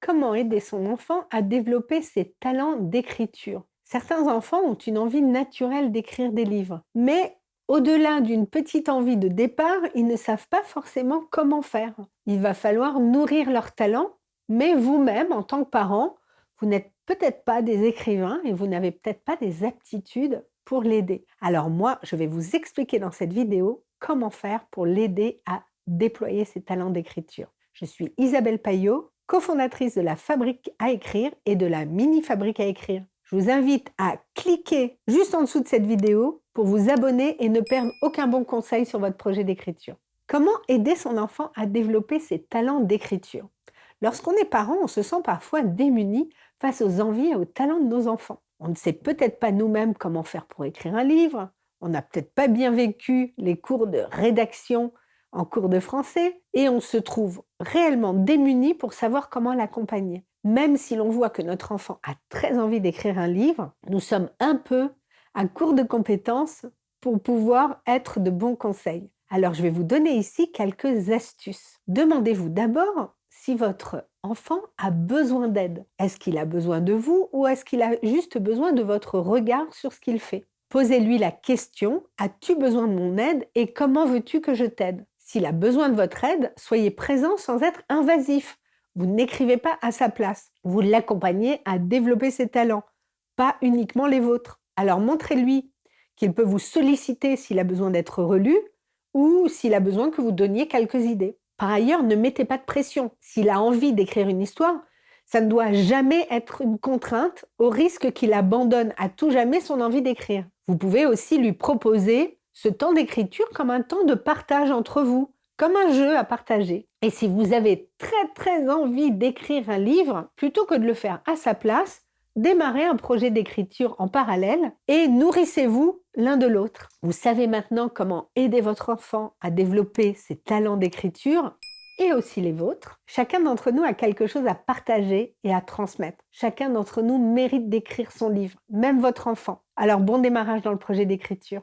Comment aider son enfant à développer ses talents d'écriture? Certains enfants ont une envie naturelle d'écrire des livres, mais au-delà d'une petite envie de départ, ils ne savent pas forcément comment faire. Il va falloir nourrir leur talent, mais vous-même, en tant que parent, vous n'êtes peut-être pas des écrivains et vous n'avez peut-être pas des aptitudes pour l'aider. Alors moi, je vais vous expliquer dans cette vidéo comment faire pour l'aider à déployer ses talents d'écriture. Je suis Isabelle Paillot, cofondatrice de la Fabrique à écrire et de la Mini Fabrique à écrire. Je vous invite à cliquer juste en dessous de cette vidéo pour vous abonner et ne perdre aucun bon conseil sur votre projet d'écriture. Comment aider son enfant à développer ses talents d'écriture? Lorsqu'on est parent, on se sent parfois démuni face aux envies et aux talents de nos enfants. On ne sait peut-être pas nous-mêmes comment faire pour écrire un livre, on n'a peut-être pas bien vécu les cours de rédaction en cours de français et on se trouve réellement démuni pour savoir comment l'accompagner. Même si l'on voit que notre enfant a très envie d'écrire un livre, nous sommes un peu à court de compétences pour pouvoir être de bons conseils. Alors je vais vous donner ici quelques astuces. Demandez-vous d'abord si votre enfant a besoin d'aide. Est-ce qu'il a besoin de vous ou est-ce qu'il a juste besoin de votre regard sur ce qu'il fait? Posez-lui la question: as-tu besoin de mon aide et comment veux-tu que je t'aide? S'il a besoin de votre aide, soyez présent sans être invasif. Vous n'écrivez pas à sa place. Vous l'accompagnez à développer ses talents, pas uniquement les vôtres. Alors montrez-lui qu'il peut vous solliciter s'il a besoin d'être relu ou s'il a besoin que vous donniez quelques idées. Par ailleurs, ne mettez pas de pression. S'il a envie d'écrire une histoire, ça ne doit jamais être une contrainte au risque qu'il abandonne à tout jamais son envie d'écrire. Vous pouvez aussi lui proposer ce temps d'écriture comme un temps de partage entre vous, comme un jeu à partager. Et si vous avez très envie d'écrire un livre, plutôt que de le faire à sa place, démarrez un projet d'écriture en parallèle et nourrissez-vous l'un de l'autre. Vous savez maintenant comment aider votre enfant à développer ses talents d'écriture et aussi les vôtres. Chacun d'entre nous a quelque chose à partager et à transmettre. Chacun d'entre nous mérite d'écrire son livre, même votre enfant. Alors bon démarrage dans le projet d'écriture.